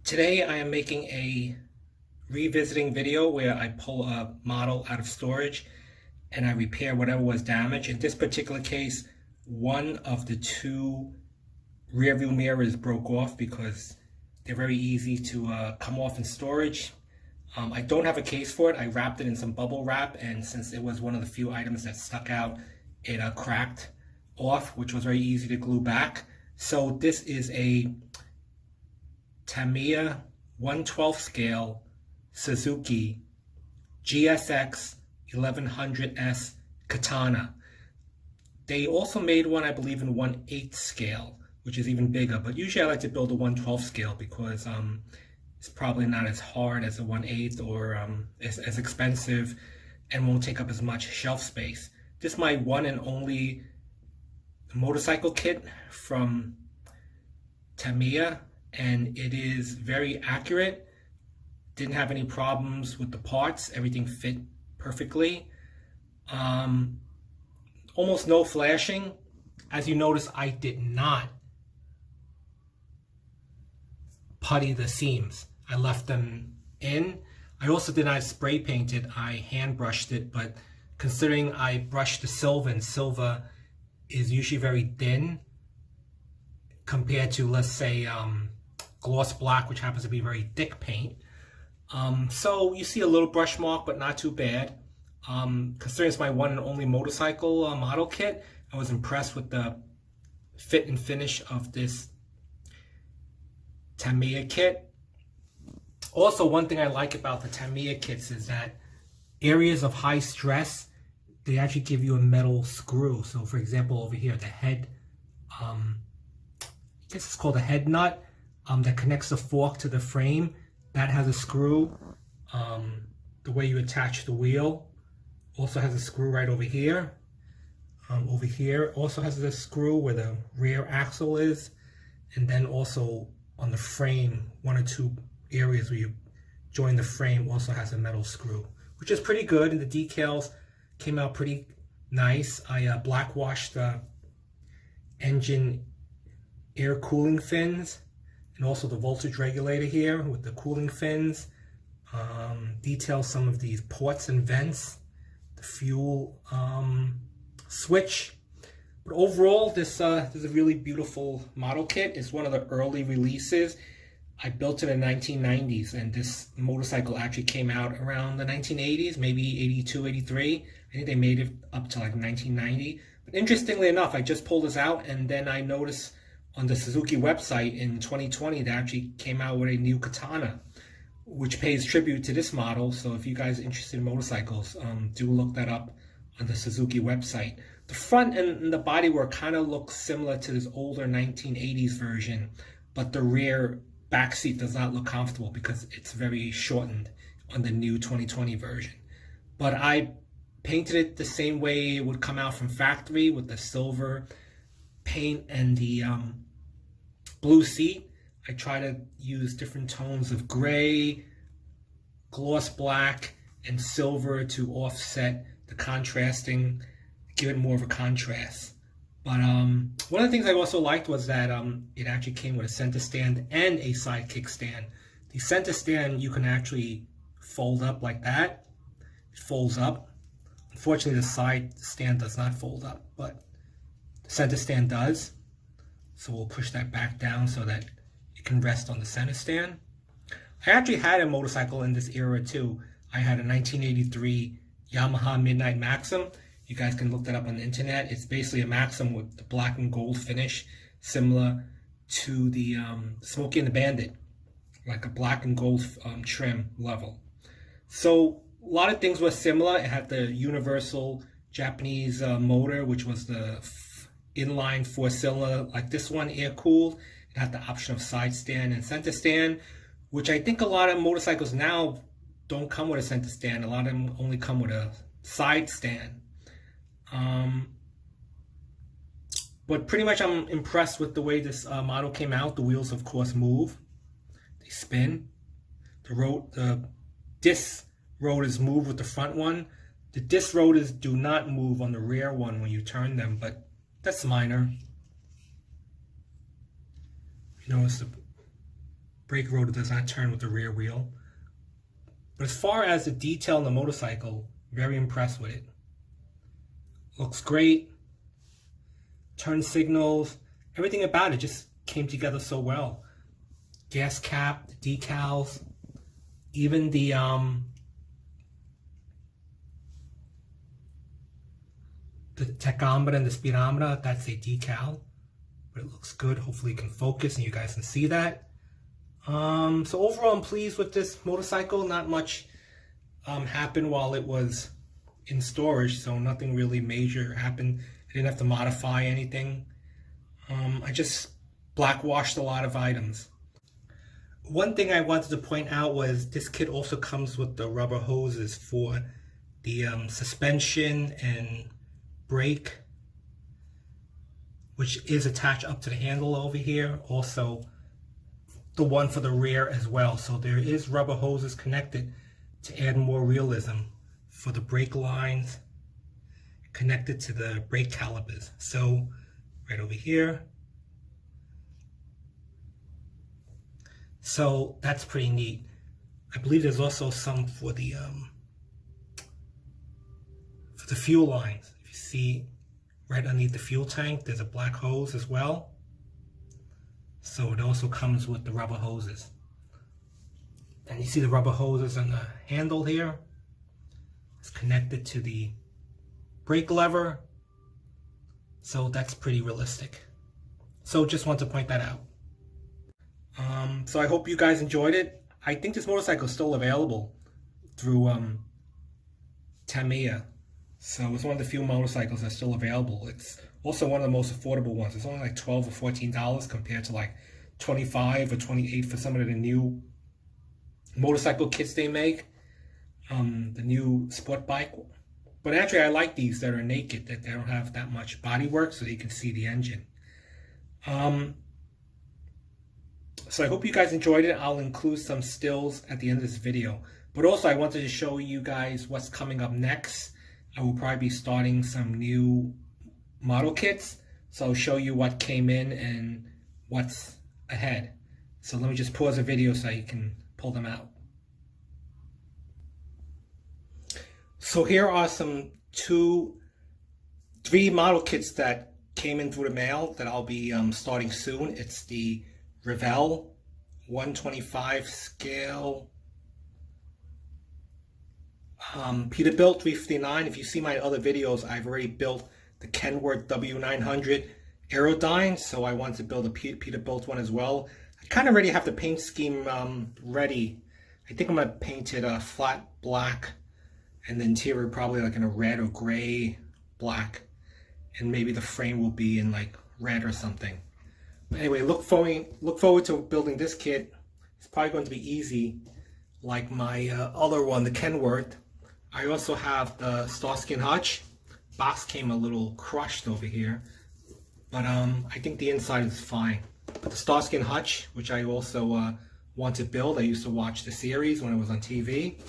Today I am making a revisiting video where I pull a model out of storage and I repair whatever was damaged. In this particular case, one of the two rear view mirrors broke off because they're very easy to come off in storage. I don't have a case for it. I wrapped it in some bubble wrap, and since it was one of the few items that stuck out, it cracked off, which was very easy to glue back. So this is a Tamiya 1/12 scale Suzuki GSX1100S Katana. They also made one, I believe, in 1/8 scale, which is even bigger. But usually I like to build a 1/12 scale because it's probably not as hard as a 1/8 or as expensive and won't take up as much shelf space. This is my one and only motorcycle kit from Tamiya, and it is very accurate. Didn't have any problems with the parts. Everything fit perfectly. Almost no flashing. As you notice, I did not putty the seams. I left them in. I also did not spray paint it. I hand brushed it, but considering I brushed the silver, and silver is usually very thin compared to, let's say, gloss black, which happens to be very thick paint. So you see a little brush mark, but not too bad. Considering it's my one and only motorcycle model kit, I was impressed with the fit and finish of this Tamiya kit. Also, one thing I like about the Tamiya kits is that areas of high stress, they actually give you a metal screw. So for example, over here, the head, I guess it's called a head nut, that connects the fork to the frame. That has a screw. The way you attach the wheel also has a screw right over here. Over here also has a screw where the rear axle is. And then also on the frame, one or two areas where you join the frame also has a metal screw, which is pretty good. And the decals came out pretty nice. I black washed the engine air cooling fins and also the voltage regulator here with the cooling fins. Detail some of these ports and vents, the fuel switch. But overall, this is a really beautiful model kit. It's one of the early releases. I built it in the 1990s, and this motorcycle actually came out around the 1980s, maybe 82, 83. I think they made it up to like 1990. But interestingly enough, I just pulled this out, and then I noticed on the Suzuki website in 2020, they actually came out with a new Katana, which pays tribute to this model. So if you guys are interested in motorcycles, do look that up on the Suzuki website. The front and the bodywork kind of looks similar to this older 1980s version, but the rear back seat does not look comfortable because it's very shortened on the new 2020 version. But I painted it the same way it would come out from factory, with the silver paint and the blue seat. I try to use different tones of gray, gloss black, and silver to offset the contrasting, give it more of a contrast. But one of the things I also liked was that it actually came with a center stand and a side kickstand. The center stand you can actually fold up like that. It folds up. Unfortunately, the side stand does not fold up, but the center stand does. So we'll push that back down so that it can rest on the center stand. I actually had a motorcycle in this era too. I had a 1983 Yamaha Midnight Maxim. You guys can look that up on the internet. It's basically a Maxim with the black and gold finish, similar to the Smokey and the Bandit, like a black and gold trim level. So a lot of things were similar. It had the universal Japanese motor, which was the inline 4-cylinder, like this one, air-cooled. It had the option of side stand and center stand, which I think a lot of motorcycles now don't come with a center stand. A lot of them only come with a side stand. But pretty much I'm impressed with the way this model came out. The wheels, of course, move. They spin. The disc rotors move with the front one. The disc rotors do not move on the rear one when you turn them, but that's minor. You notice the brake rotor does not turn with the rear wheel. But as far as the detail on the motorcycle, very impressed with it. Looks great. Turn signals, everything about it just came together so well. Gas cap, the decals, even the tachometer and the speedometer, that's a decal, but it looks good. Hopefully it can focus and you guys can see that. So overall I'm pleased with this motorcycle. Not much happened while it was in storage, so nothing really major happened. I didn't have to modify anything. I just blackwashed a lot of items. One thing I wanted to point out was this kit also comes with the rubber hoses for the suspension and brake, which is attached up to the handle over here. Also the one for the rear as well. So there is rubber hoses connected to add more realism for the brake lines, connected to the brake calipers. So right over here. So that's pretty neat. I believe there's also some for the fuel lines. If you see right underneath the fuel tank, there's a black hose as well. So it also comes with the rubber hoses. And you see the rubber hoses on the handle here. It's connected to the brake lever. So that's pretty realistic. So just want to point that out. So I hope you guys enjoyed it. I think this motorcycle is still available through Tamiya. So it's one of the few motorcycles that's still available. It's also one of the most affordable ones. It's only like $12 or $14 compared to like $25 or $28 for some of the new motorcycle kits they make. The new sport bike. But actually I like these that are naked, that they don't have that much body work so you can see the engine. So I hope you guys enjoyed it. I'll include some stills at the end of this video. But also I wanted to show you guys what's coming up next. I will probably be starting some new model kits. So I'll show you what came in and what's ahead. So let me just pause the video so you can pull them out. So here are some 3 model kits that came in through the mail that I'll be starting soon. It's the Revell 125 scale Peterbilt 359. If you see my other videos, I've already built the Kenworth W900 Aerodyne, so I want to build a Peterbilt one as well. I kind of already have the paint scheme ready. I think I'm going to paint it a flat black, and the interior probably like in a red or gray black, and maybe the frame will be in like red or something. But anyway, look forward to building this kit. It's probably going to be easy like my other one, the Kenworth. I also have the Starskin Hutch. Box came a little crushed over here, but I think the inside is fine. But the Starskin Hutch, which I also want to build. I used to watch the series when it was on TV.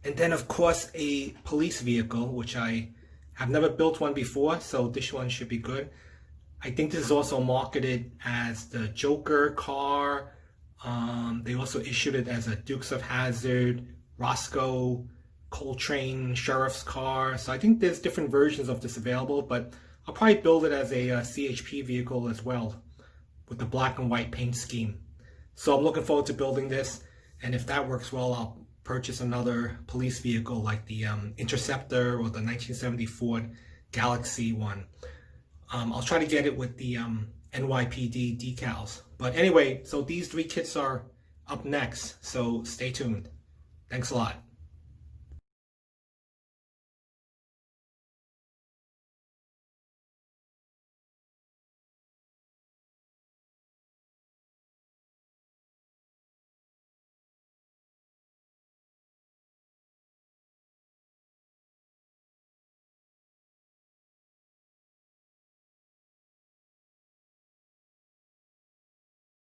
And then of course a police vehicle, which I have never built one before, so this one should be good. I think this is also marketed as the Joker car. They also issued it as a Dukes of Hazzard, Roscoe, Coltrane Sheriff's car. So I think there's different versions of this available, but I'll probably build it as a CHP vehicle as well with the black and white paint scheme. So I'm looking forward to building this, and if that works well, I'll purchase another police vehicle like the Interceptor or the 1970 Ford Galaxy one. I'll try to get it with the NYPD decals. But anyway, so these 3 kits are up next, so stay tuned. Thanks a lot.